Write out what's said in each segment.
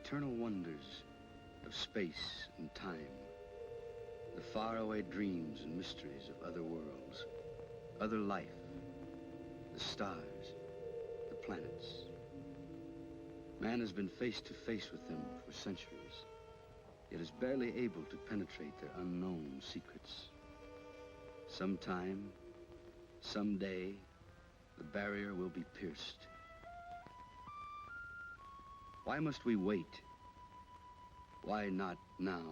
eternal wonders of space and time, the faraway dreams and mysteries of other worlds, other life, the stars, the planets. Man has been face to face with them for centuries, yet is barely able to penetrate their unknown secrets. Sometime, someday, the barrier will be pierced. Why must we wait? Why not now?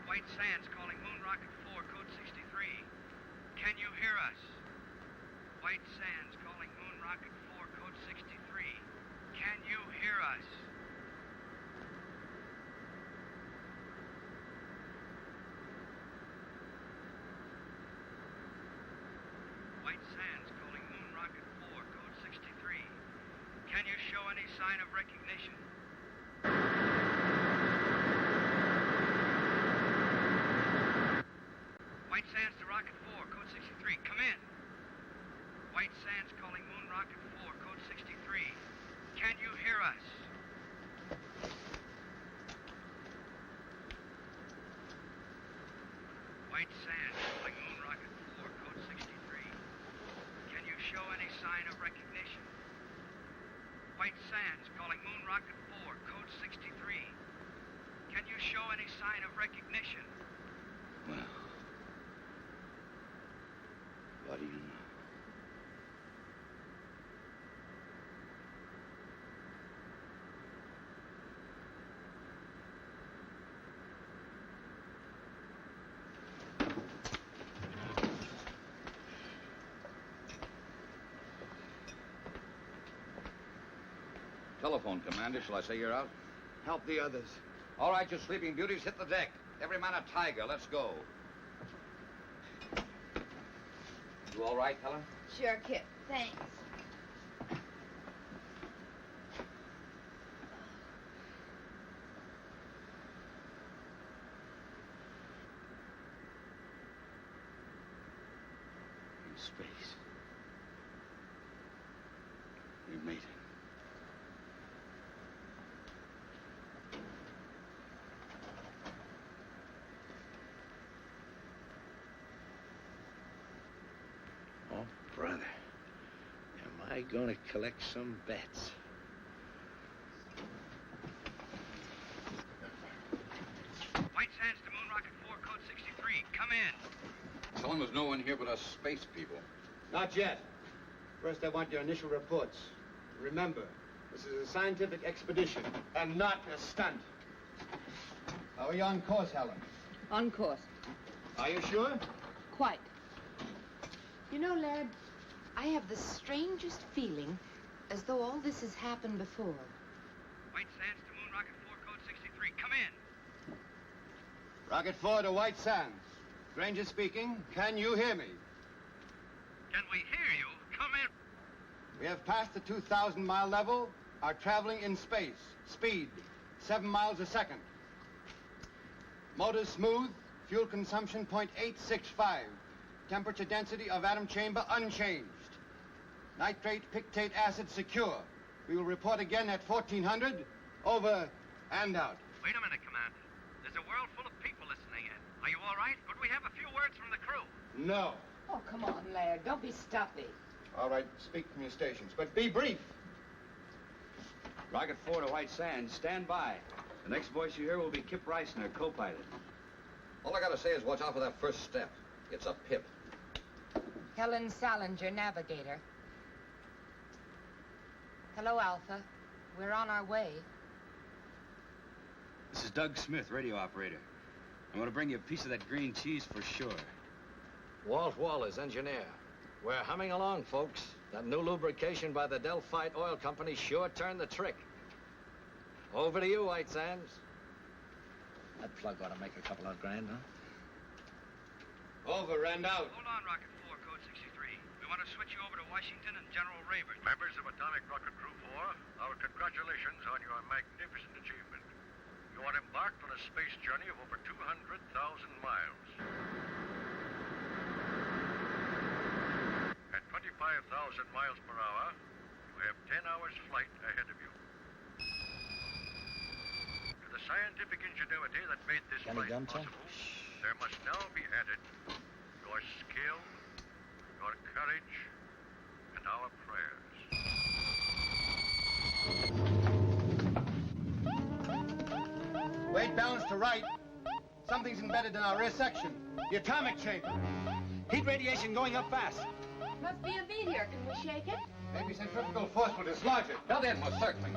White Sands calling Moon Rocket 4, code 63. Can you hear us? White Sands calling Moon Rocket 4, code 63. Can you hear us? White Sands calling Moon Rocket 4, code 63. Can you show any sign of recognition? White Sands to Rocket 4, code 63. Come in. White Sands calling Moon Rocket 4, code 63. Can you hear us? White Sands calling Moon Rocket 4, code 63. Can you show any sign of recognition? White Sands calling Moon Rocket 4, code 63. Can you show any sign of recognition? Well, what do you know? Telephone, Commander. Shall I say you're out? Help the others. All right, you sleeping beauties, hit the deck. Every man a tiger. Let's go. You all right, Helen? Sure, Kip. Thanks. In space. We made it. Oh, brother. Am I going to collect some bets? White Sands to Moon Rocket 4, code 63. Come in. Tell them there's no one here but us space people. Not yet. First, I want your initial reports. Remember, this is a scientific expedition and not a stunt. How are you on course, Helen? On course. Are you sure? Quite. You know, lad, I have the strangest feeling as though all this has happened before. White Sands to Moon Rocket 4, code 63. Come in. Rocket 4 to White Sands. Granger speaking. Can you hear me? Can we hear you? Come in. We have passed the 2,000-mile level, are traveling in space. Speed, 7 miles a second. Motors smooth, fuel consumption 0.865. Temperature density of atom chamber unchanged. Nitrate pictate acid secure. We will report again at 1400. Over and out. Wait a minute, Commander. There's a world full of people listening in. Are you all right? Could we have a few words from the crew? No. Oh, come on, lad. Don't be stuffy. All right, speak from your stations, but be brief. Rocket 4 to White Sands, stand by. The next voice you hear will be Kip Reisner, co-pilot. All I gotta say is watch out for that first step. It's a pip. Helen Salinger, navigator. Hello, Alpha. We're on our way. This is Doug Smith, radio operator. I'm going to bring you a piece of that green cheese for sure. Walt Wallace, engineer. We're humming along, folks. That new lubrication by the Delphite Oil Company sure turned the trick. Over to you, White Sands. That plug ought to make a couple of grand, huh? Over and out. Hold on, Rocket 4, Code 63. We want to switch you over to Washington and General Rayburn. Members of Atomic Rocket Crew 4, our congratulations on your magnificent achievement. You are embarked on a space journey of over 200,000 miles. At 25,000 miles per hour, you have 10 hours flight ahead of you. To the scientific ingenuity that made this flight possible, there must now be added your skill, your courage, and our prayers. Weight balance to right. Something's embedded in our rear section. The atomic chamber. Heat radiation going up fast. Must be a meteor. Can we shake it? Maybe centrifugal force will dislodge it. Built in, most certainly.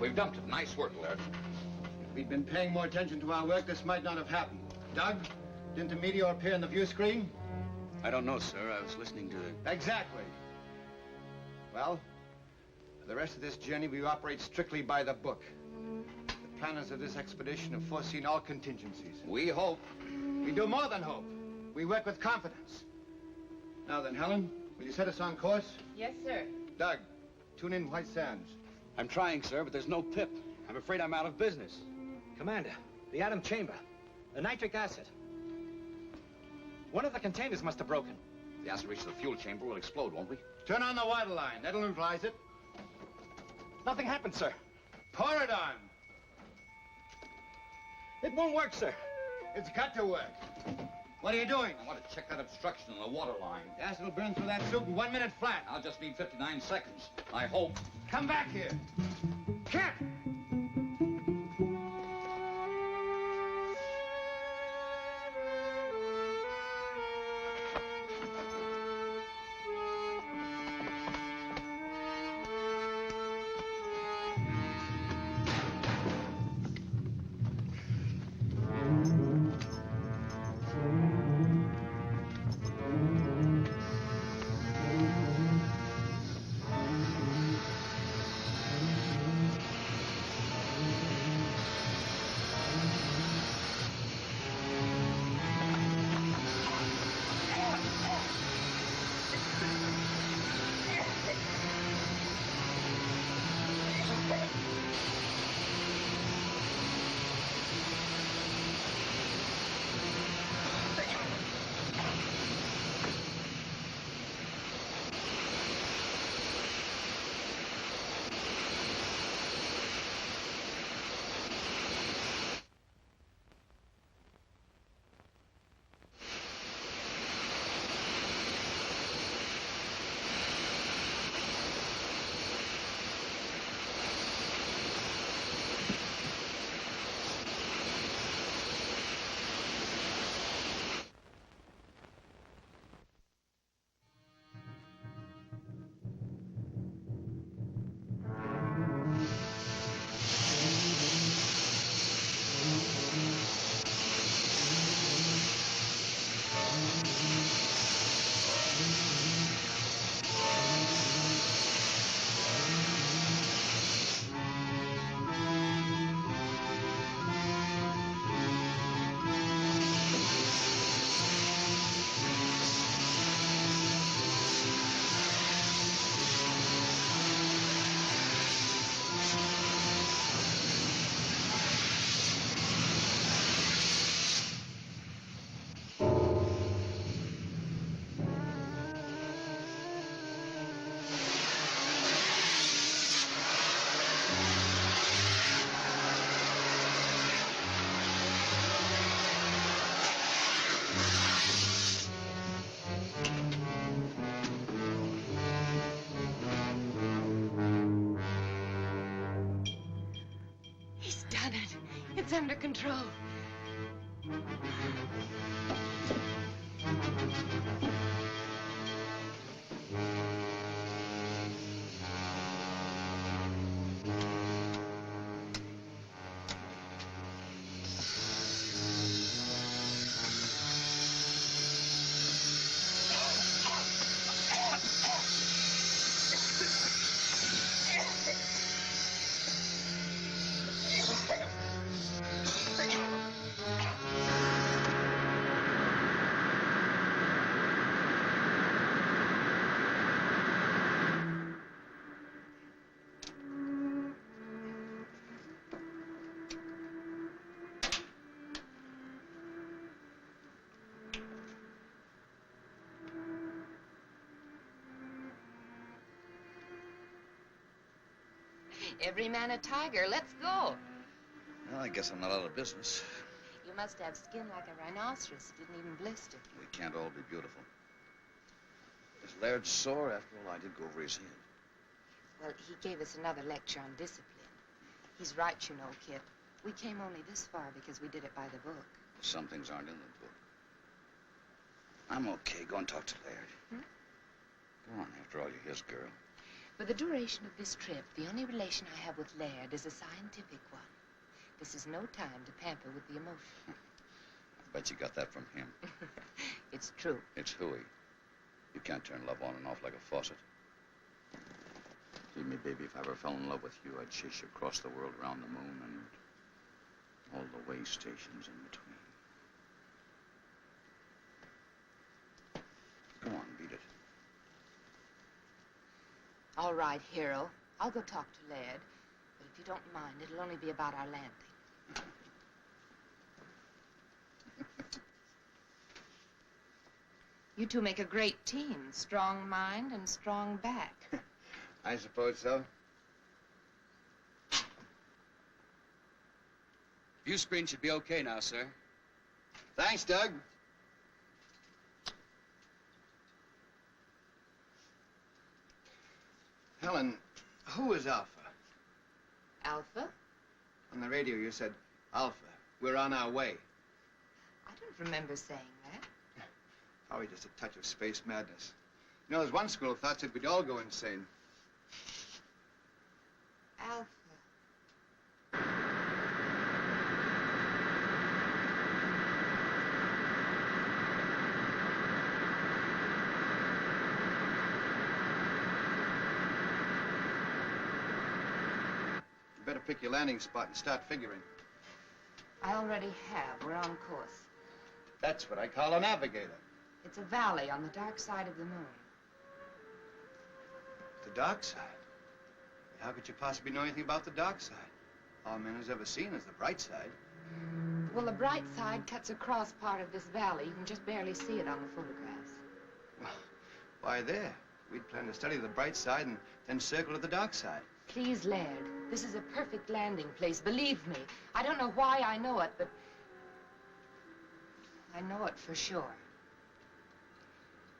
We've dumped it. Nice work, Laird. If we'd been paying more attention to our work, this might not have happened. Doug, didn't the meteor appear on the view screen? I don't know, sir. I was listening to the... Exactly. Well, for the rest of this journey, we operate strictly by the book. The planners of this expedition have foreseen all contingencies. We hope. We do more than hope. We work with confidence. Now then, Helen, will you set us on course? Yes, sir. Doug, tune in White Sands. I'm trying, sir, but there's no pip. I'm afraid I'm out of business. Commander, the atom chamber, the nitric acid. One of the containers must have broken. The acid reaches the fuel chamber, will explode, won't we? Turn on the water line. That'll neutralize it. Nothing happened, sir. Pour it on. It won't work, sir. It's got to work. What are you doing? I want to check that obstruction in the water line. The acid will burn through that suit in 1 minute flat. I'll just need 59 seconds. I hope. Come back here. Cap! It's under control. Every man a tiger. Let's go. Well, I guess I'm not out of business. You must have skin like a rhinoceros. It didn't even blister. We can't all be beautiful. Is Laird sore? After all, I did go over his head. Well, he gave us another lecture on discipline. He's right, you know, Kip. We came only this far because we did it by the book. Some things aren't in the book. I'm okay. Go and talk to Laird. Go on. After all, you're his girl. For the duration of this trip, the only relation I have with Laird is a scientific one. This is no time to pamper with the emotion. I bet you got that from him. It's true. It's hooey. You can't turn love on and off like a faucet. Believe me, baby, if I ever fell in love with you, I'd chase you across the world, around the moon, and all the way stations in between. Go on, beat it. All right, hero. I'll go talk to Laird. But if you don't mind, it'll only be about our landing. You two make a great team. Strong mind and strong back. I suppose so. View screen should be okay now, sir. Thanks, Doug. Helen, who is Alpha? Alpha? On the radio, you said, Alpha, we're on our way. I don't remember saying that. Probably just a touch of space madness. You know, there's one school of thought that we'd all go insane. Alpha. You better pick your landing spot and start figuring. I already have. We're on course. That's what I call a navigator. It's a valley on the dark side of the moon. The dark side? How could you possibly know anything about the dark side? All man has ever seen is the bright side. Well, the bright side cuts across part of this valley. You can just barely see it on the photographs. Well, why there? We'd planned to study the bright side and then circle to the dark side. Please, Laird, this is a perfect landing place. Believe me. I don't know why I know it, but I know it for sure.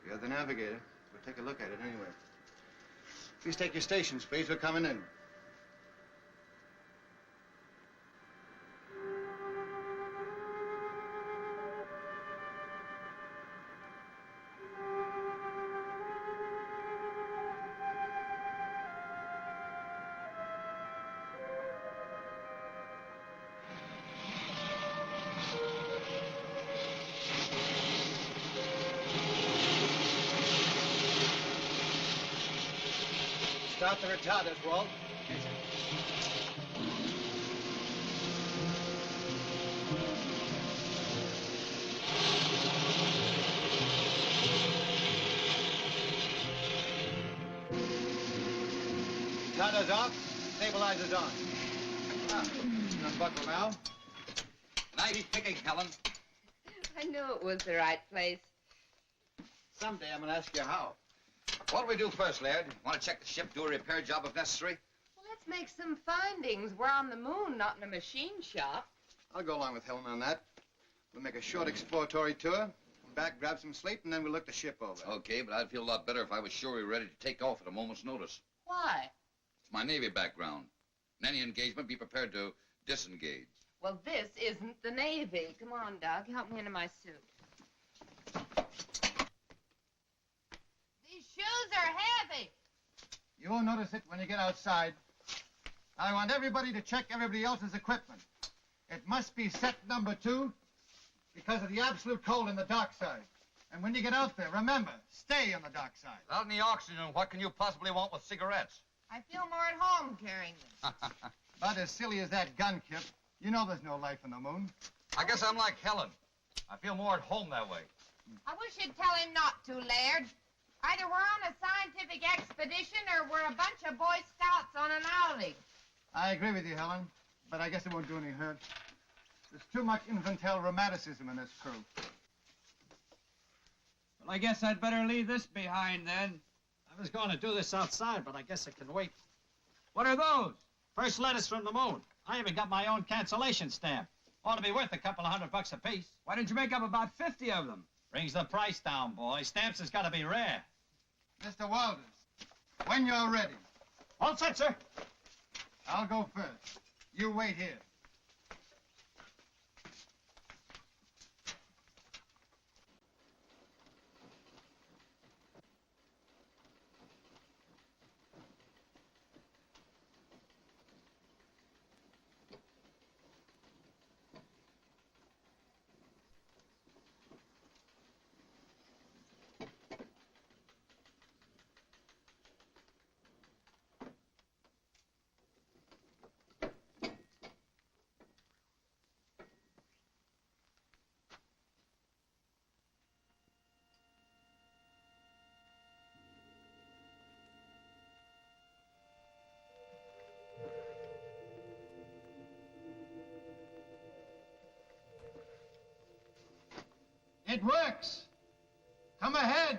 You're the navigator. We'll take a look at it anyway. Please take your stations, please. We're coming in. Start the retarders, Walt. Retarders off, stabilizers on. Unbuckle now. Nice picking, Helen. I knew it was the right place. Someday I'm gonna ask you how. What'll we do first, Laird? Want to check the ship, do a repair job if necessary? Well, let's make some findings. We're on the moon, not in a machine shop. I'll go along with Helen on that. We'll make a short exploratory tour, come back, grab some sleep, and then we'll look the ship over. Okay, but I'd feel a lot better if I was sure we were ready to take off at a moment's notice. Why? It's my Navy background. In any engagement, be prepared to disengage. Well, this isn't the Navy. Come on, Doug. Help me into my suit. These shoes are heavy. You won't notice it when you get outside. I want everybody to check everybody else's equipment. It must be set number 2 because of the absolute cold in the dock side. And when you get out there, remember, stay on the dock side. Out in the oxygen, what can you possibly want with cigarettes? I feel more at home carrying them. About as silly as that gun, Kip. You know there's no life on the moon. I guess I'm like Helen. I feel more at home that way. I wish you'd tell him not to, Laird. Either we're on a scientific expedition or we're a bunch of Boy Scouts on an outing. I agree with you, Helen, but I guess it won't do any hurt. There's too much infantile romanticism in this crew. Well, I guess I'd better leave this behind, then. I was going to do this outside, but I guess it can wait. What are those? First letters from the moon. I even got my own cancellation stamp. Ought to be worth a couple of $100 apiece. Why didn't you make up about 50 of them? Brings the price down, boy. Stamps has got to be rare. Mr. Walters, when you're ready. All set, sir. I'll go first. You wait here. It works. Come ahead.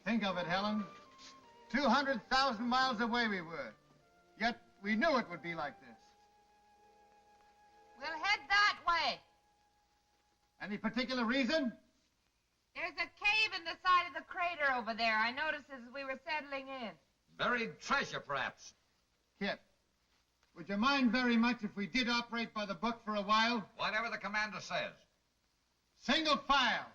Think of it, Helen. 200,000 miles away we were. Yet we knew it would be like this. We'll head that way. Any particular reason? There's a cave in the side of the crater over there. I noticed as we were settling in. Buried treasure, perhaps. Kip, would you mind very much if we did operate by the book for a while? Whatever the commander says. Single file.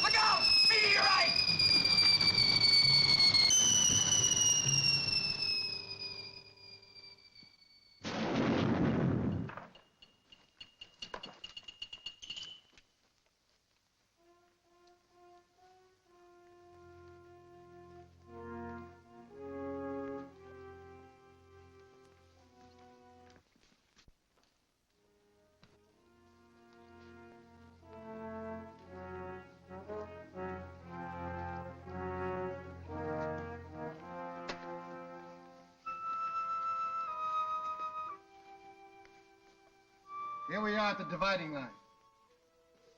Look out! Meteorite! Here we are at the dividing line.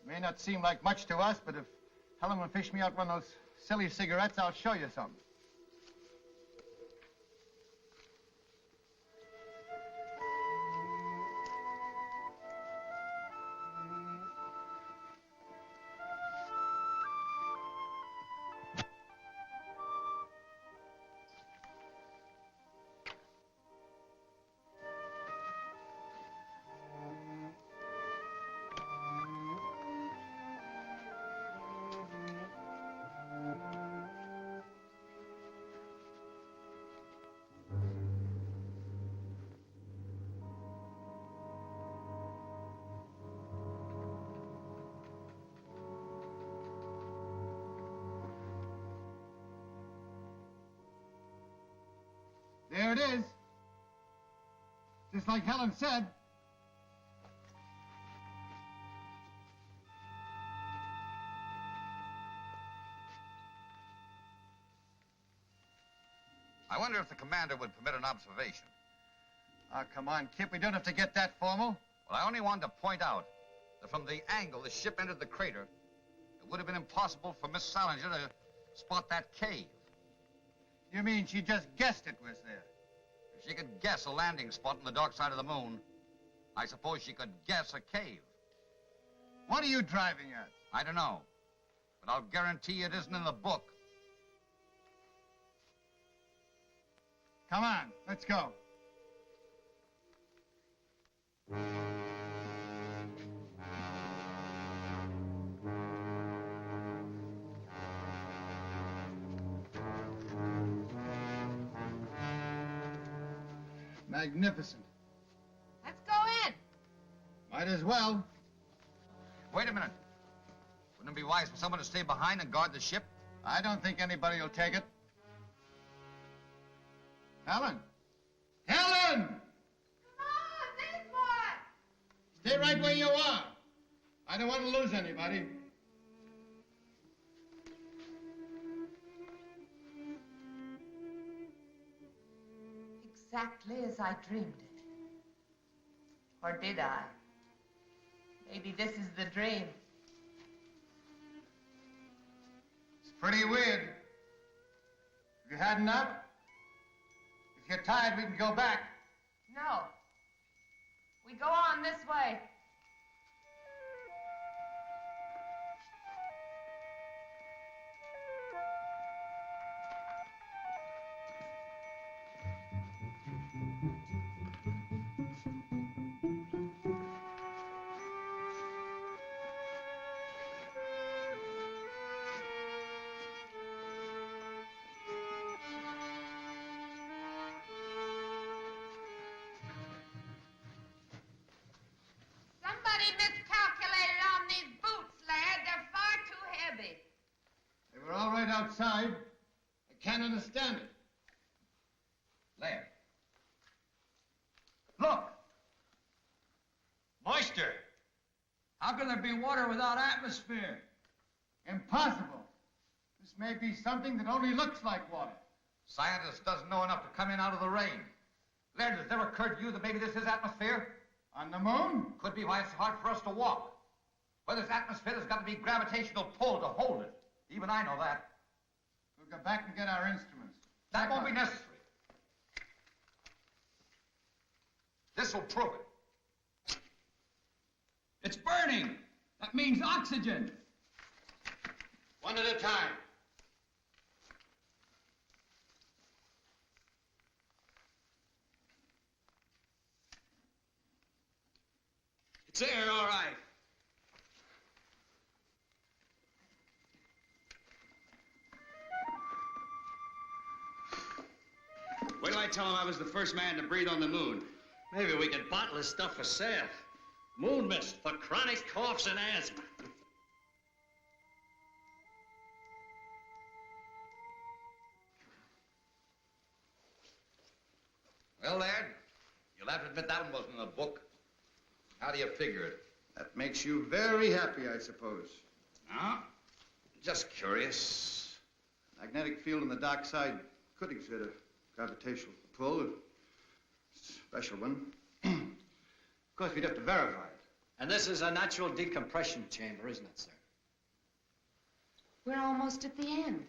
It may not seem like much to us, but if Helen will fish me out one of those silly cigarettes, I'll show you something. There it is. Just like Helen said. I wonder if the commander would permit an observation. Oh, come on, Kip. We don't have to get that formal. Well, I only wanted to point out that from the angle the ship entered the crater, it would have been impossible for Miss Salinger to spot that cave. You mean she just guessed it was there? If she could guess a landing spot on the dark side of the moon, I suppose she could guess a cave. What are you driving at? I don't know, but I'll guarantee it isn't in the book. Come on, let's go. Magnificent. Let's go in. Might as well. Wait a minute. Wouldn't it be wise for someone to stay behind and guard the ship? I don't think anybody will take it. Helen! Helen! Come on, this one. Stay right where you are. I don't want to lose anybody. Exactly as I dreamed it. Or did I? Maybe this is the dream. It's pretty weird. Have you had enough? If you're tired, we can go back. No. We go on this way. Somebody miscalculated on these boots, lad. They're far too heavy. They were all right outside. I can't understand it. Laird. Look! Moisture. How can there be water without atmosphere? Impossible. This may be something that only looks like water. Scientist doesn't know enough to come in out of the rain. Laird, has it ever occurred to you that maybe this is atmosphere? On the moon? Could be why it's hard for us to walk. Well, this atmosphere, there's got to be gravitational pull to hold it. Even I know that. We'll go back and get our instruments. That won't be necessary. This will prove it. It's burning. That means oxygen. One at a time. It's air, all right. Wait till I tell him I was the first man to breathe on the moon. Maybe we could bottle this stuff for sale. Moon mist for chronic coughs and asthma. Well, Laird, you'll have to admit that one wasn't in the book. How do you figure it? That makes you very happy, I suppose. No? Just curious. Magnetic field on the dark side could exert a gravitational pull, a special one. Of course, we'd have to verify it. And this is a natural decompression chamber, isn't it, sir? We're almost at the end.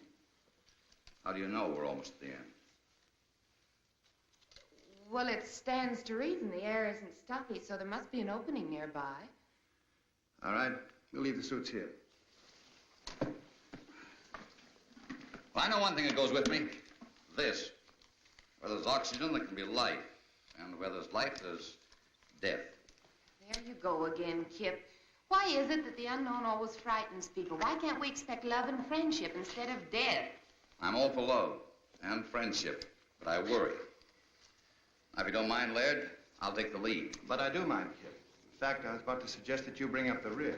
How do you know we're almost at the end? Well, it stands to reason the air isn't stuffy, so there must be an opening nearby. All right, we'll leave the suits here. Well, I know one thing that goes with me. This. Where there's oxygen, there can be life. And where there's life, there's death. There you go again, Kip. Why is it that the unknown always frightens people? Why can't we expect love and friendship instead of death? I'm all for love and friendship, but I worry. Now, if you don't mind, Laird, I'll take the lead. But I do mind, Kip. In fact, I was about to suggest that you bring up the rear.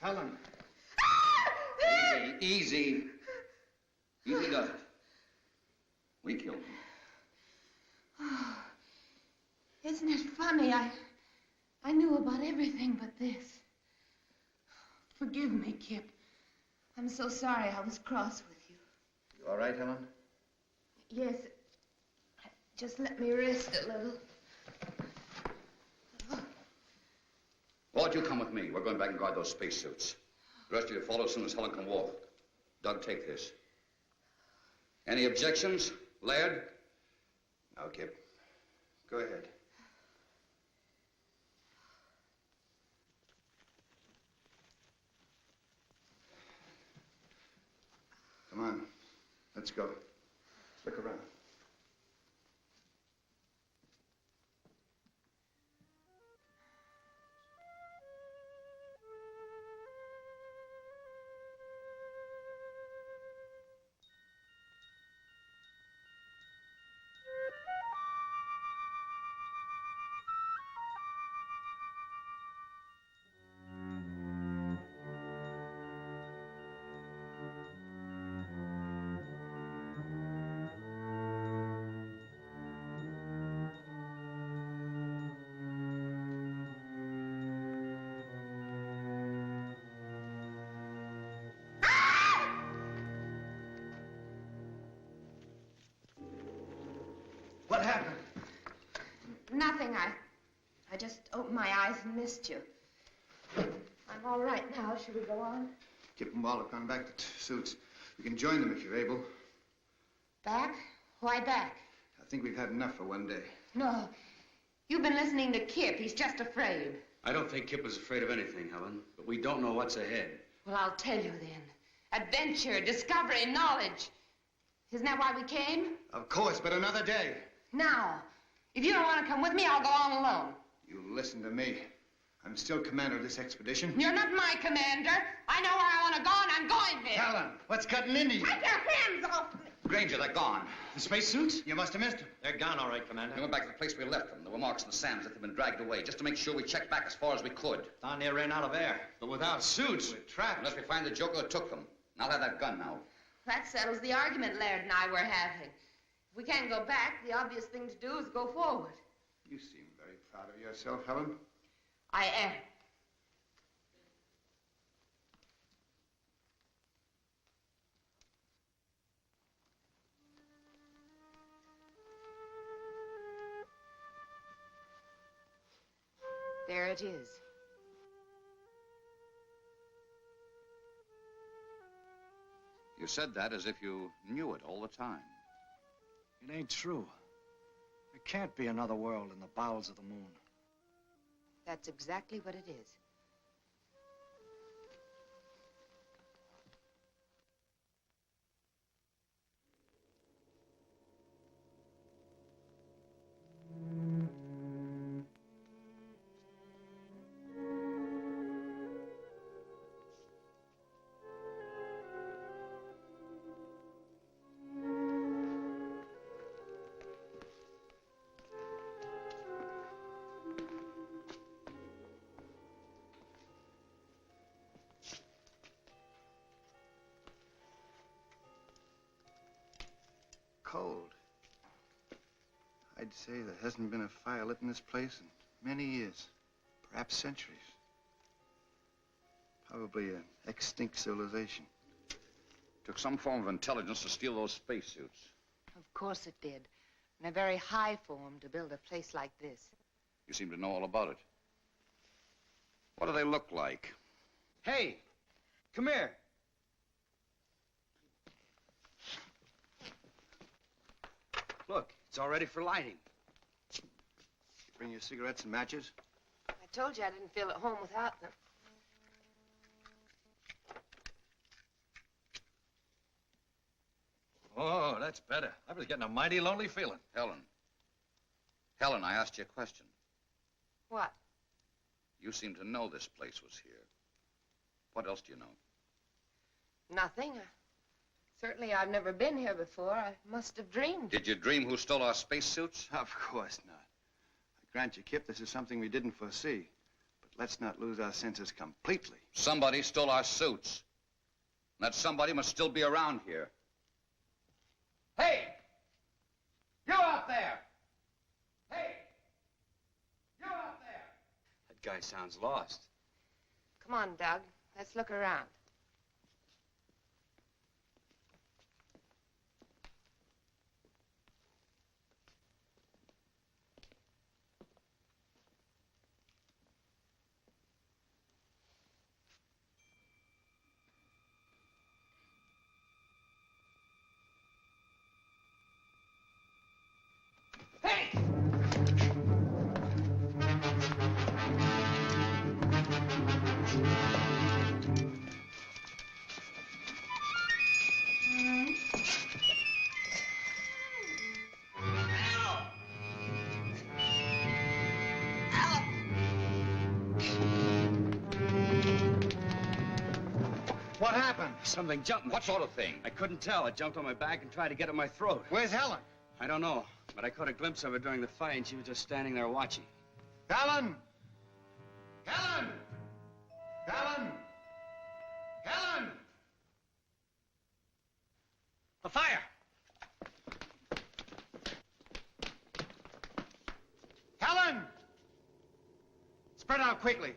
Helen. Easy. Easy does it. We killed him. Oh, isn't it funny? I knew about everything but this. Forgive me, Kip. I'm so sorry I was cross with you. You all right, Helen? Yes. Just let me rest a little. Walt, you come with me. We're going back and guard those spacesuits. The rest of you follow as soon as Helen can walk. Doug, take this. Any objections, Laird? No, Kip. Go ahead. Come on. Let's go. Look around. What happened? Nothing. I just opened my eyes and missed you. I'm all right now. Should we go on? Kip and Walt have gone back to suits. We can join them if you're able. Back? Why back? I think we've had enough for one day. No. You've been listening to Kip. He's just afraid. I don't think Kip is afraid of anything, Helen, but we don't know what's ahead. Well, I'll tell you then. Adventure, discovery, knowledge. Isn't that why we came? Of course, but another day. Now, if you don't want to come with me, I'll go on alone. You listen to me. I'm still commander of this expedition. You're not my commander. I know where I want to go, and I'm going there. Helen, what's cutting into you? Take your hands off me. Granger, they're gone. The spacesuits? You must have missed them. They're gone, all right, Commander. We went back to the place we left them. There were marks in the sand as if they'd been dragged away, just to make sure we checked back as far as we could. Down there ran out of air. But without suits, we're trapped. Unless we find the joker that took them. And I'll have that gun now. That settles the argument Laird and I were having. If we can't go back, the obvious thing to do is go forward. You seem very proud of yourself, Helen. I am. There it is. You said that as if you knew it all the time. It ain't true. I can't be another world in the bowels of the moon. That's exactly what it is. Cold. I'd say there hasn't been a fire lit in this place in many years, perhaps centuries. Probably an extinct civilization. Took some form of intelligence to steal those spacesuits. Of course it did. And a very high form to build a place like this. You seem to know all about it. What do they look like? Hey, come here. Look, it's all ready for lighting. Bring your cigarettes and matches? I told you I didn't feel at home without them. Oh, that's better. I was getting a mighty lonely feeling. Helen. Helen, I asked you a question. What? You seem to know this place was here. What else do you know? Nothing. Certainly I've never been here before. I must have dreamed. Did you dream who stole our spacesuits? Of course not. I grant you, Kip, this is something we didn't foresee. But let's not lose our senses completely. Somebody stole our suits. And that somebody must still be around here. Hey! You out there! Hey! You out there! That guy sounds lost. Come on, Doug. Let's look around. What happened? Something jumped me. What sort of thing? I couldn't tell. It jumped on my back and tried to get at my throat. Where's Helen? I don't know, but I caught a glimpse of her during the fight, and she was just standing there watching. Helen! Helen! Helen! Helen! A fire! Helen! Spread out quickly.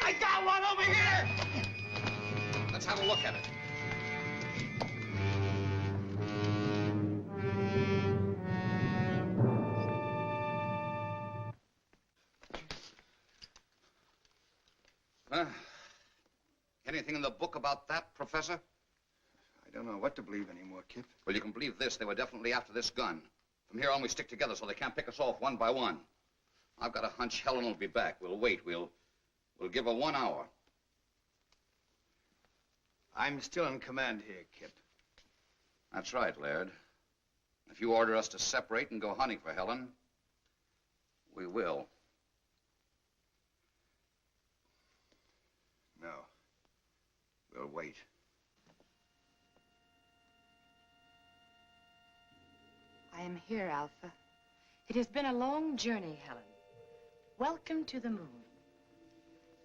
I got one over here! Let's have a look at it. Anything in the book about that, Professor? I don't know what to believe anymore, Kip. Well, you can believe this. They were definitely after this gun. From here on, we stick together so they can't pick us off one by one. I've got a hunch Helen will be back. We'll wait. We'll give her 1 hour. I'm still in command here, Kip. That's right, Laird. If you order us to separate and go hunting for Helen, we will. No. We'll wait. I am here, Alpha. It has been a long journey, Helen. Welcome to the moon.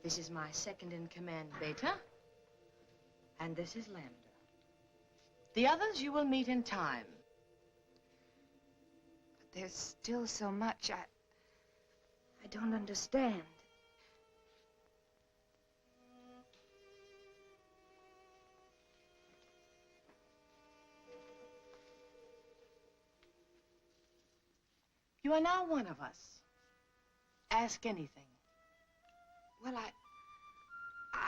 This is my second in command, Beta. And this is Lambda. The others you will meet in time. But there's still so much I don't understand. You are now one of us. Ask anything. Well,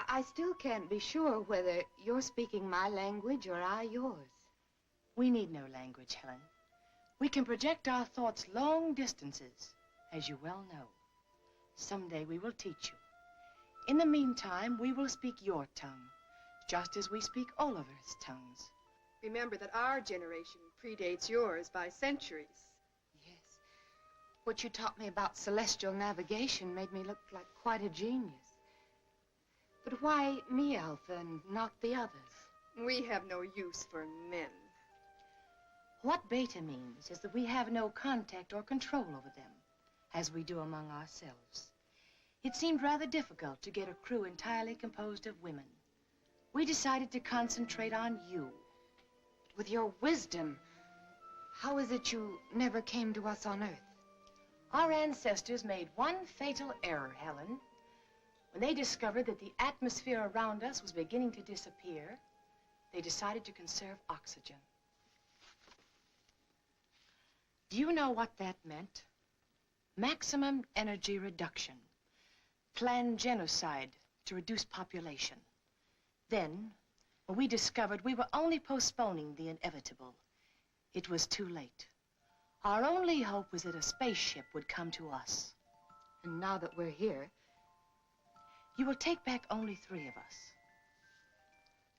I still can't be sure whether you're speaking my language or I yours. We need no language, Helen. We can project our thoughts long distances, as you well know. Someday we will teach you. In the meantime, we will speak your tongue, just as we speak Oliver's tongues. Remember that our generation predates yours by centuries. Yes. What you taught me about celestial navigation made me look like quite a genius. But why me, Alpha, and not the others? We have no use for men. What Beta means is that we have no contact or control over them, as we do among ourselves. It seemed rather difficult to get a crew entirely composed of women. We decided to concentrate on you. With your wisdom, how is it you never came to us on Earth? Our ancestors made one fatal error, Helen. When they discovered that the atmosphere around us was beginning to disappear, they decided to conserve oxygen. Do you know what that meant? Maximum energy reduction. Planned genocide to reduce population. Then, when we discovered we were only postponing the inevitable, it was too late. Our only hope was that a spaceship would come to us. And now that we're here, you will take back only 3 of us.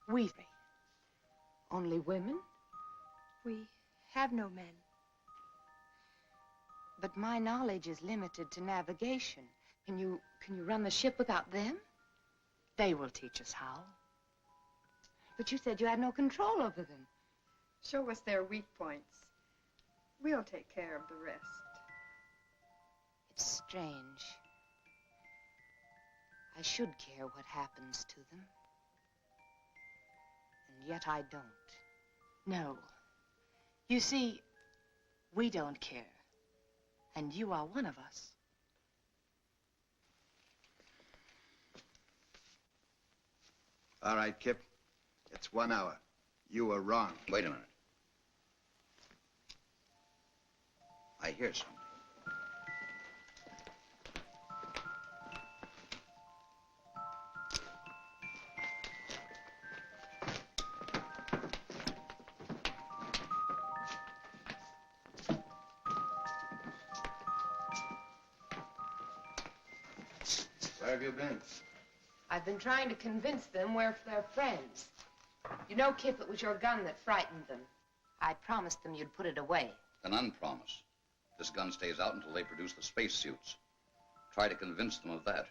We 3. Only women? We have no men. But my knowledge is limited to navigation. Can you run the ship without them? They will teach us how. But you said you had no control over them. Show us their weak points. We'll take care of the rest. It's strange. I should care what happens to them. And yet I don't. No. You see, we don't care. And you are one of us. All right, Kip. It's 1 hour. You were wrong. Wait a minute. I hear something. Where have you been? I've been trying to convince them we're their friends. You know, Kip, it was your gun that frightened them. I promised them you'd put it away. An unpromise. This gun stays out until they produce the spacesuits. Try to convince them of that.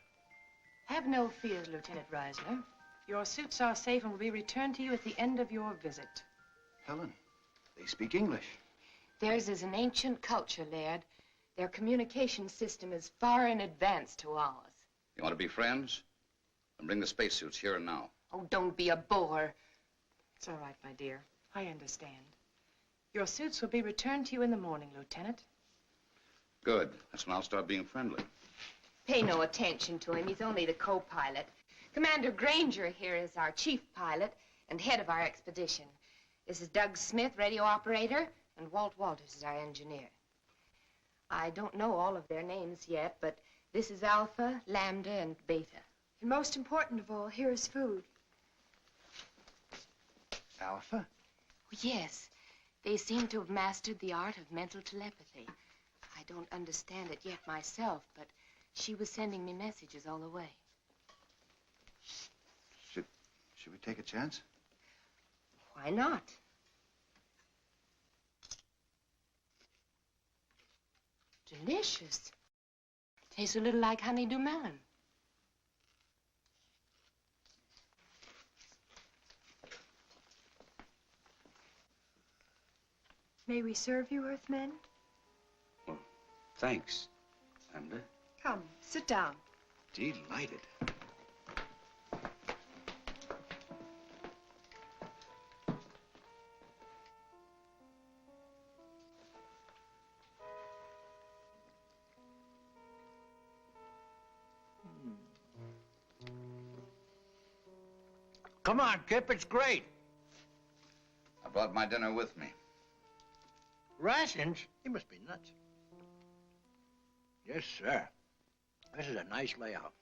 Have no fears, Lieutenant Reisner. Your suits are safe and will be returned to you at the end of your visit. Helen, they speak English. Theirs is an ancient culture, Laird. Their communication system is far in advance to ours. You want to be friends? Then bring the spacesuits here and now. Oh, don't be a bore. It's all right, my dear. I understand. Your suits will be returned to you in the morning, Lieutenant. Good. That's when I'll start being friendly. Pay no attention to him. He's only the co-pilot. Commander Granger here is our chief pilot and head of our expedition. This is Doug Smith, radio operator, and Walt Walters is our engineer. I don't know all of their names yet, but this is Alpha, Lambda, and Beta. And most important of all, here is food. Alpha? Yes. They seem to have mastered the art of mental telepathy. I don't understand it yet myself, but she was sending me messages all the way. Should we take a chance? Why not? Delicious. Tastes a little like honeydew melon. May we serve you, Earthmen? Well, thanks, Lambda. Come, sit down. Delighted. Come on, Kip, it's great. I brought my dinner with me. Rations? You must be nuts. Yes, sir. This is a nice layout.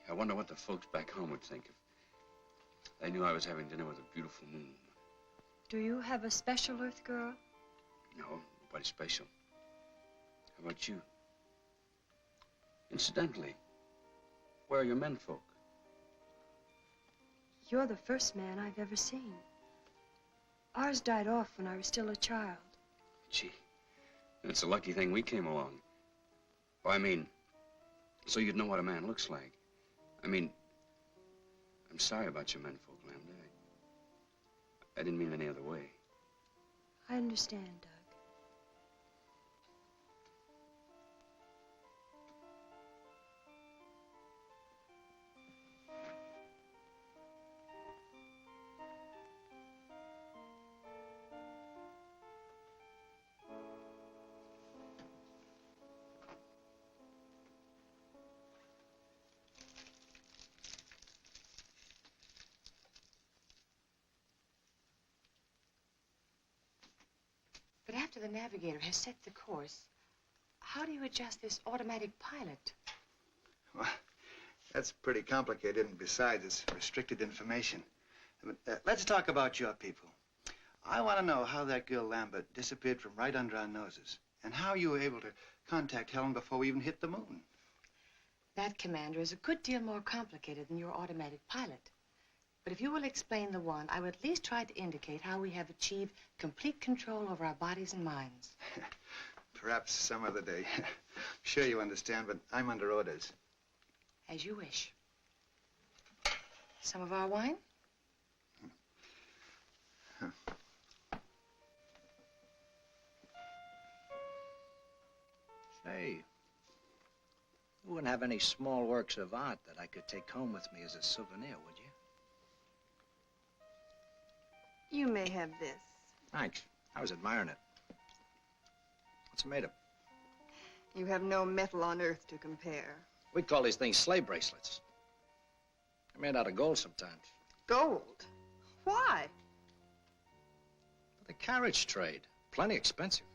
I wonder what the folks back home would think if they knew I was having dinner with a beautiful moon. Do you have a special Earth girl? No, nobody special. How about you? Incidentally, where are your menfolk? You're the first man I've ever seen. Ours died off when I was still a child. Gee, it's a lucky thing we came along. Oh, I mean, so you'd know what a man looks like. I mean, I'm sorry about your menfolk, Lambda. I didn't mean any other way. I understand, Doug. But after the navigator has set the course, how do you adjust this automatic pilot? Well, that's pretty complicated, and besides, it's restricted information. But, let's talk about your people. I want to know how that girl Lambert disappeared from right under our noses, and how you were able to contact Helen before we even hit the moon. That, Commander, is a good deal more complicated than your automatic pilot. But if you will explain the one, I would at least try to indicate how we have achieved complete control over our bodies and minds. Perhaps some other day. Sure you understand, but I'm under orders. As you wish. Some of our wine? Say, you wouldn't have any small works of art that I could take home with me as a souvenir, would you? You may have this. Thanks. I was admiring it. What's it made of? You have no metal on Earth to compare. We call these things sleigh bracelets. They're made out of gold sometimes. Gold? Why? For the carriage trade. Plenty expensive.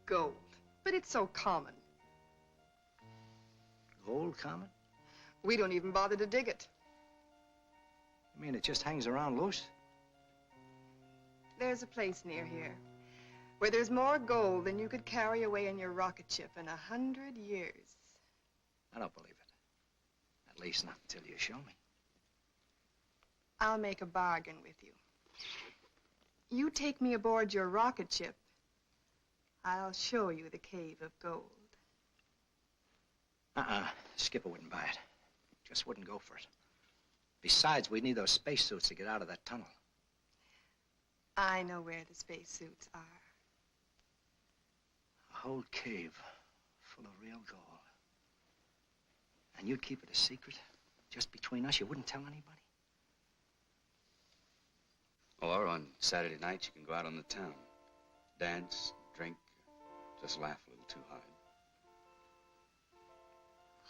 Gold. But it's so common. Gold common? We don't even bother to dig it. You mean it just hangs around loose? There's a place near here where there's more gold than you could carry away in your rocket ship in 100 years. I don't believe it. At least not until you show me. I'll make a bargain with you. You take me aboard your rocket ship, I'll show you the Cave of Gold. Skipper wouldn't buy it. Just wouldn't go for it. Besides, we'd need those spacesuits to get out of that tunnel. I know where the spacesuits are. A whole cave full of real gold. And you'd keep it a secret? Just between us? You wouldn't tell anybody? Or on Saturday nights, you can go out on the town. Dance, drink, just laugh a little too hard.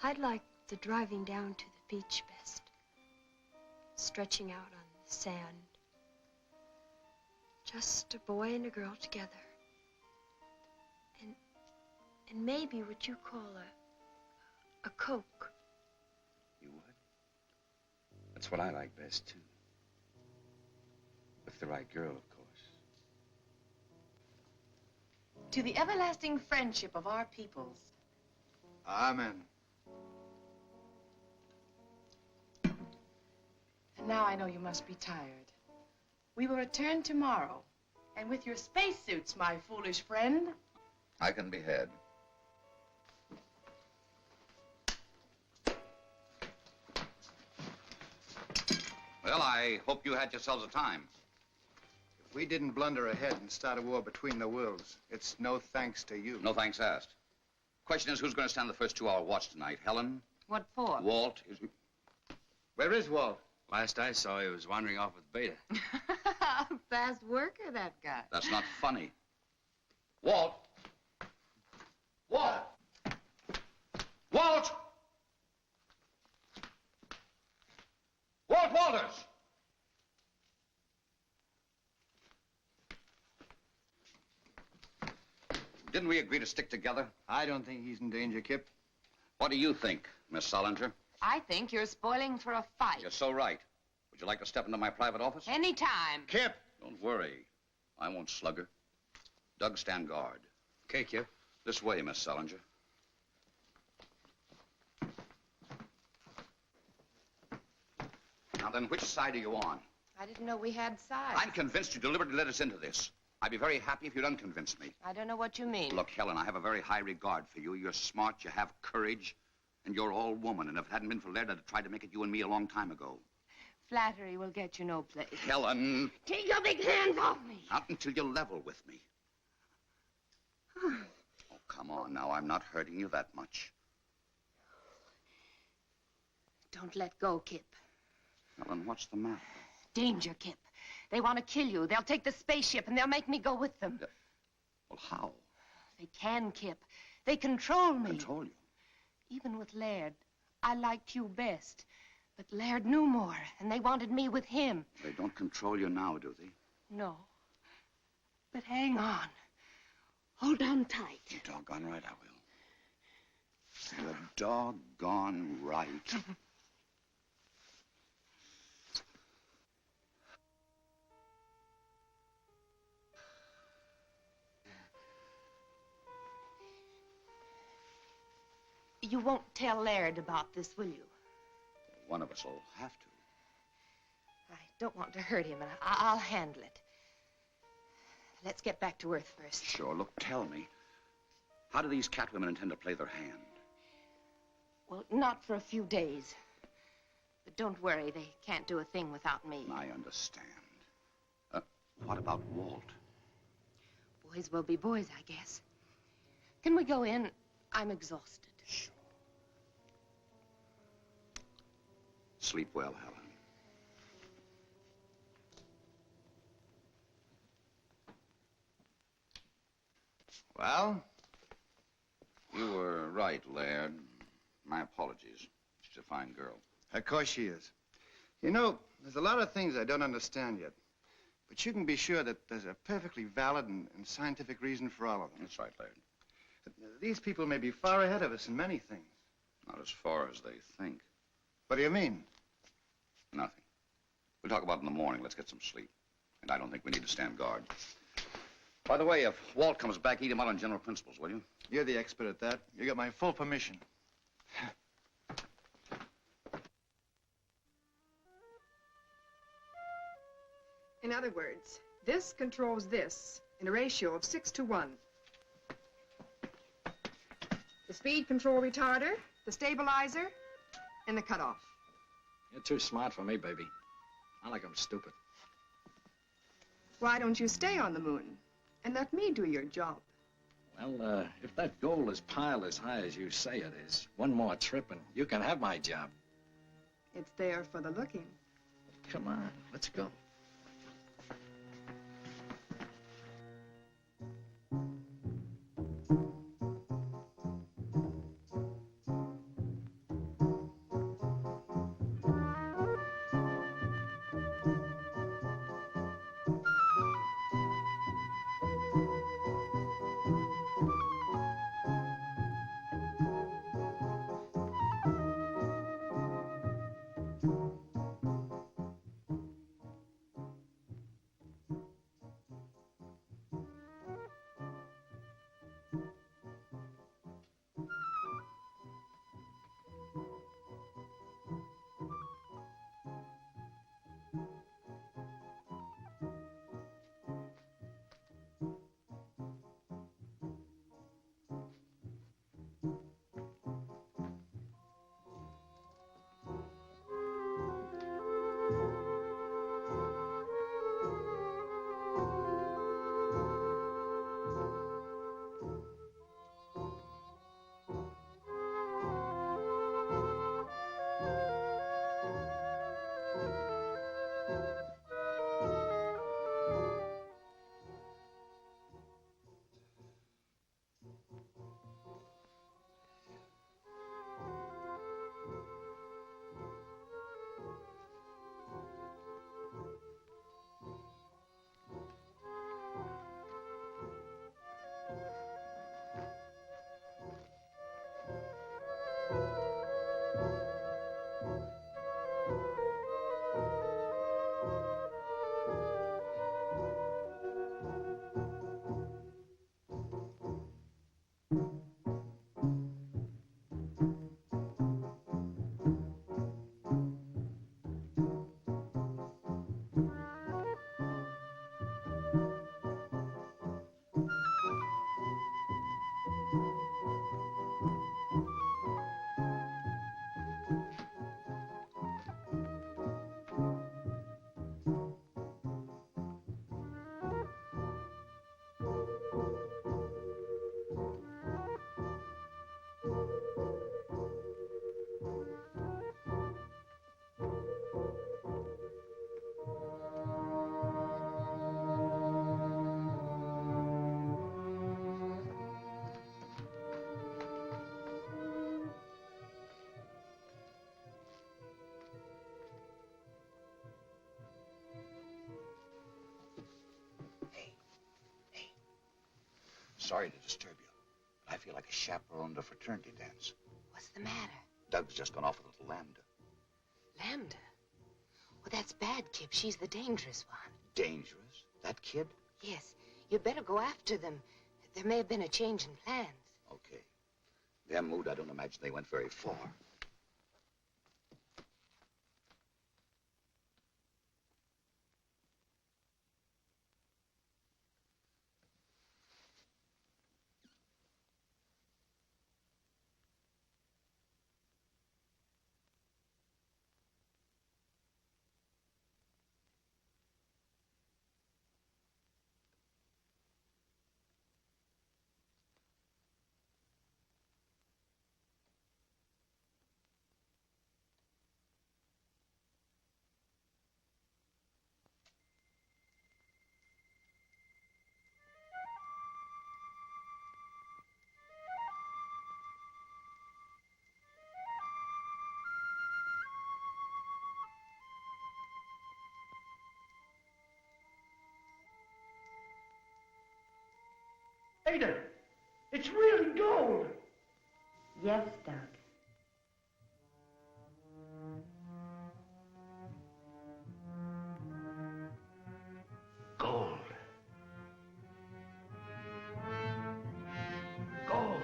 I'd like the driving down to the beach best. Stretching out on the sand. Just a boy and a girl together. And maybe what you call a Coke. You would? That's what I like best, too. With the right girl, of course. To the everlasting friendship of our peoples. Amen. And now I know you must be tired. We will return tomorrow. And with your spacesuits, my foolish friend. I can be had. Well, I hope you had yourselves a time. If we didn't blunder ahead and start a war between the worlds, it's no thanks to you. No thanks asked. Question is, who's going to stand the first 2-hour watch tonight? Helen? What for? Walt? Where is Walt? Last I saw, he was wandering off with Beta. Fast worker, that guy. That's not funny. Walt! Walt! Walt! Walt! Didn't we agree to stick together? I don't think he's in danger, Kip. What do you think, Miss Solinger? I think you're spoiling for a fight. You're so right. Would you like to step into my private office? Anytime. Kip! Don't worry. I won't slug her. Doug, stand guard. Okay, Kip. This way, Miss Solinger. Now then, which side are you on? I didn't know we had sides. I'm convinced you deliberately led us into this. I'd be very happy if you'd unconvince me. I don't know what you mean. Look, Helen, I have a very high regard for you. You're smart, you have courage, and you're all woman. And if it hadn't been for Laird, I'd have tried to make it you and me a long time ago. Flattery will get you no place. Helen! Take your big hands off me. Not until you level with me. Oh, come on now. I'm not hurting you that much. Don't let go, Kip. Helen, what's the matter? Danger, Kip. They want to kill you. They'll take the spaceship and they'll make me go with them. Well, how? They can, Kip. They control me. Control you? Even with Laird, I liked you best. But Laird knew more, and they wanted me with him. They don't control you now, do they? No. But hang on. Hold on tight. You're doggone right I will. You're doggone right. You won't tell Laird about this, will you? One of us will have to. I don't want to hurt him, and I'll handle it. Let's get back to Earth first. Sure. Look, tell me. How do these catwomen intend to play their hand? Well, not for a few days. But don't worry, they can't do a thing without me. I understand. What about Walt? Boys will be boys, I guess. Can we go in? I'm exhausted. Sure. Sleep well, Helen. Well? You were right, Laird. My apologies. She's a fine girl. Of course she is. You know, there's a lot of things I don't understand yet. But you can be sure that there's a perfectly valid and scientific reason for all of them. That's right, Laird. These people may be far ahead of us in many things. Not as far as they think. What do you mean? Nothing. We'll talk about it in the morning. Let's get some sleep. And I don't think we need to stand guard. By the way, if Walt comes back, eat him out on general principles, will you? You're the expert at that. You got my full permission. In other words, this controls this in a ratio of 6 to 1. The speed control retarder, the stabilizer, and the cutoff. You're too smart for me, baby. Not like I'm stupid. Why don't you stay on the moon and let me do your job? Well, if that goal is piled as high as you say it is, one more trip and you can have my job. It's there for the looking. Come on, let's go. Sorry to disturb you, but I feel like a chaperone at a fraternity dance. What's the matter? Doug's just gone off with little Lambda. Lambda? Well, that's bad, Kip. She's the dangerous one. Dangerous? That kid? Yes. You'd better go after them. There may have been a change in plans. Okay. Their mood, I don't imagine they went very far. Ada, it's really gold. Yes, Doug. Gold. Gold.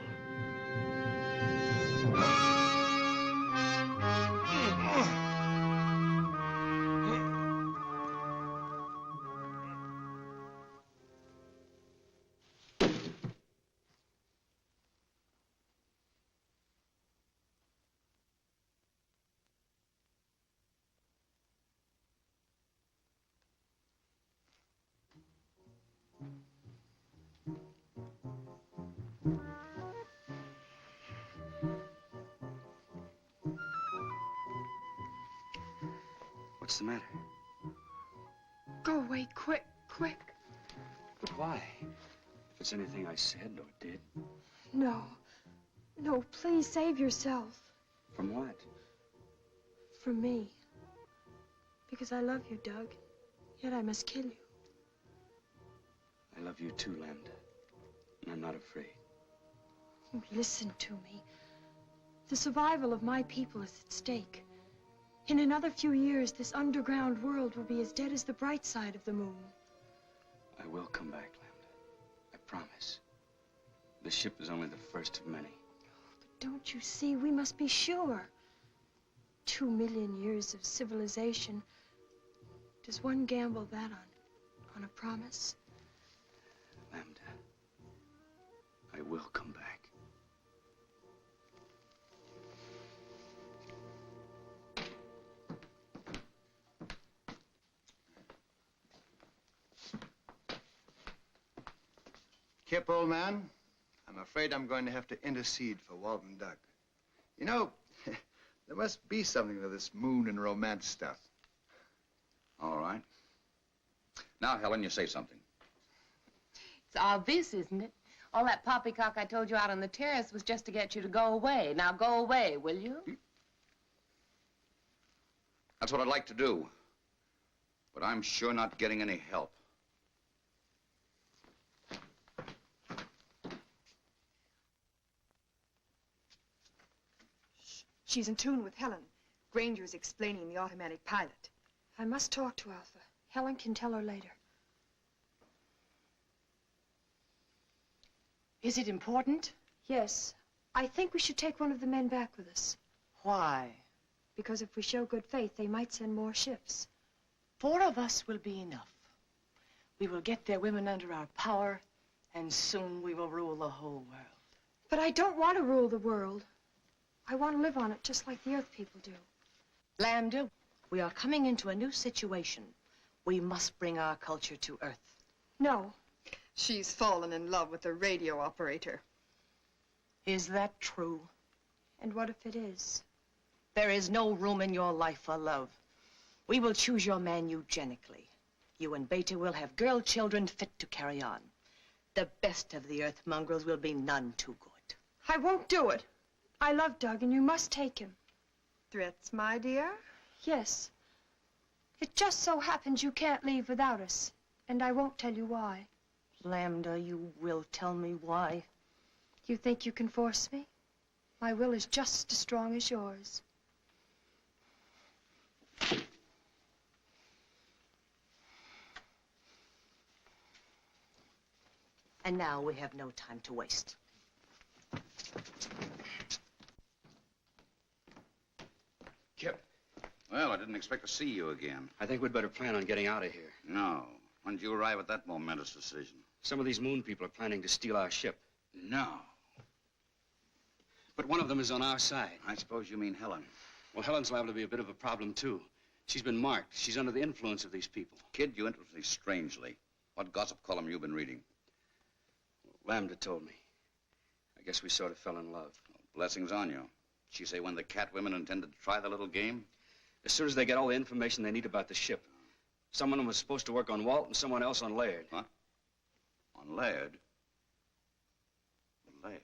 What's the matter? Go away, quick, quick. But why? If it's anything I said or did. No. No, please save yourself. From what? From me. Because I love you, Doug. Yet I must kill you. I love you too, Lambda. And I'm not afraid. Oh, listen to me. The survival of my people is at stake. In another few years, this underground world will be as dead as the bright side of the moon. I will come back, Lambda. I promise. The ship is only the first of many. But don't you see, we must be sure. 2 million years of civilization. Does one gamble that on a promise? Lambda, I will come back. Kip, old man, I'm afraid I'm going to have to intercede for Walton Doug. You know, there must be something to this moon and romance stuff. All right. Now, Helen, you say something. It's obvious, isn't it? All that poppycock I told you out on the terrace was just to get you to go away. Now go away, will you? That's what I'd like to do. But I'm sure not getting any help. She's in tune with Helen. Granger is explaining the automatic pilot. I must talk to Alpha. Helen can tell her later. Is it important? Yes. I think we should take one of the men back with us. Why? Because if we show good faith, they might send more ships. 4 of us will be enough. We will get their women under our power, and soon we will rule the whole world. But I don't want to rule the world. I want to live on it just like the Earth people do. Lambda, we are coming into a new situation. We must bring our culture to Earth. No. She's fallen in love with the radio operator. Is that true? And what if it is? There is no room in your life for love. We will choose your man eugenically. You and Beta will have girl children fit to carry on. The best of the Earth mongrels will be none too good. I won't do it. I love Doug, and you must take him. Threats, my dear? Yes. It just so happens you can't leave without us, and I won't tell you why. Lambda, you will tell me why. You think you can force me? My will is just as strong as yours. And now we have no time to waste. Kip. Well, I didn't expect to see you again. I think we'd better plan on getting out of here. No. When did you arrive at that momentous decision? Some of these moon people are planning to steal our ship. No. But one of them is on our side. I suppose you mean Helen. Well, Helen's liable to be a bit of a problem, too. She's been marked. She's under the influence of these people. Kid, you interest me strangely. What gossip column you been reading? Lambda told me. I guess we sort of fell in love. Well, blessings on you. She say when the cat women intended to try the little game? As soon as they get all the information they need about the ship. Someone was supposed to work on Walt and someone else on Laird. What? On Laird? Laird.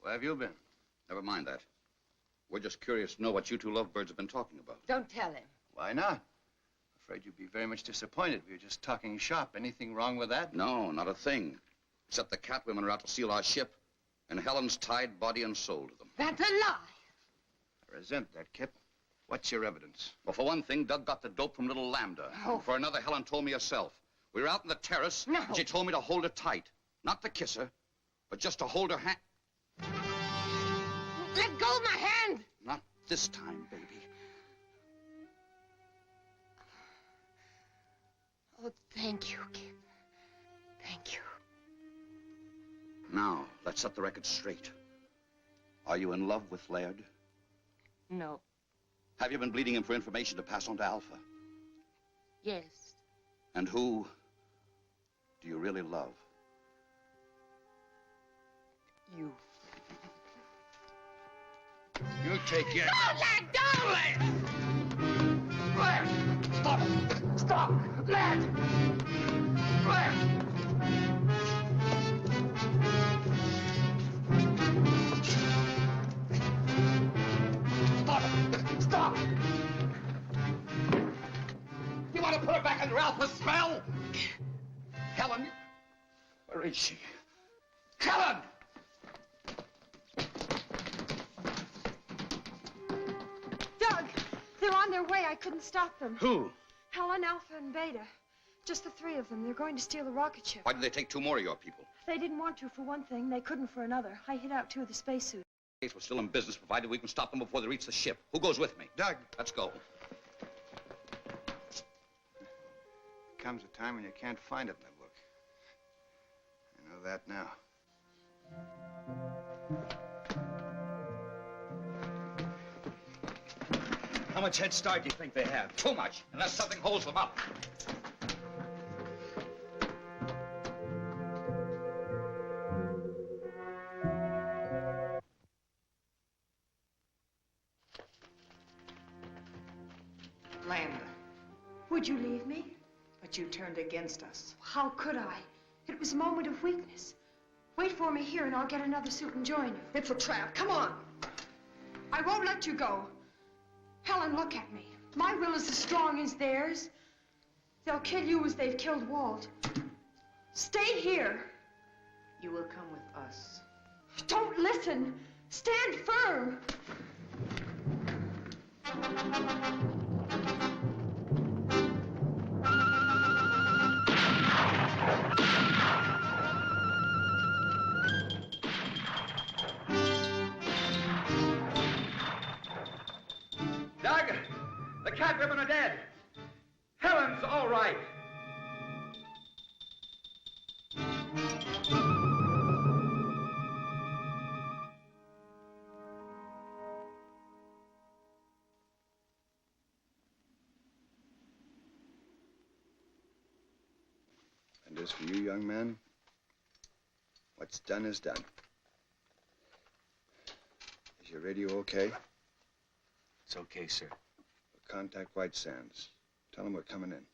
Where have you been? Never mind that. We're just curious to know what you two lovebirds have been talking about. Don't tell him. Why not? Afraid you'd be very much disappointed. We were just talking shop. Anything wrong with that? No, not a thing. Except the cat women are out to steal our ship, and Helen's tied body and soul to them. That's a lie. I resent that, Kip. What's your evidence? Well, for one thing, Doug got the dope from little Lambda. Oh. For another, Helen told me herself. We were out on the terrace, No. and she told me to hold her tight. Not to kiss her, but just to hold her hand. Let go of my hand! Not this time, baby. Oh, thank you, Kip. Thank you. Now, let's set the record straight. Are you in love with Laird? No. Have you been bleeding him for information to pass on to Alpha? Yes. And who do you really love? You. You take it. Don't let go! Laird! Stop it! Stop! Laird! Laird! Stop it! Stop! You want to put her back under Alpha's spell? Helen? Where is she? Helen! Doug, they're on their way. I couldn't stop them. Who? Helen, Alpha, and Beta. Just the three of them. They're going to steal the rocket ship. Why did they take two more of your people? They didn't want to for one thing. They couldn't for another. I hit out two of the spacesuits. We're still in business, provided we can stop them before they reach the ship. Who goes with me? Doug. Let's go. Comes a time when you can't find it in the book. I know that now. How much head start do you think they have? Too much, unless something holds them up. Lambda, Would you leave me? but you turned against us. How could I? It was a moment of weakness. Wait for me here and I'll get another suit and join you. It's a trap. Come on. I won't let you go. Helen, look at me. My will is as strong as theirs. They'll kill you as they've killed Walt. Stay here. You will come with us. Don't listen. Stand firm. Doug, the cat women are dead. Helen's all right. And as for you, young man, what's done is done. Is your radio okay? It's okay, sir. Contact White Sands. Tell them we're coming in.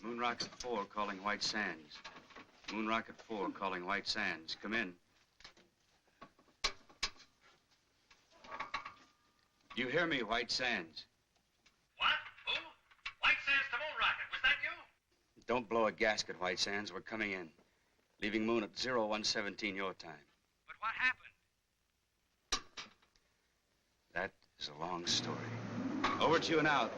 Moon Rocket 4 calling White Sands. Moon Rocket 4 calling White Sands. Come in. You hear me, White Sands? What? Who? White Sands to Moon Rocket. Was that you? Don't blow a gasket, White Sands. We're coming in. Leaving Moon at 0117 your time. But what happened? That is a long story. Over to you now.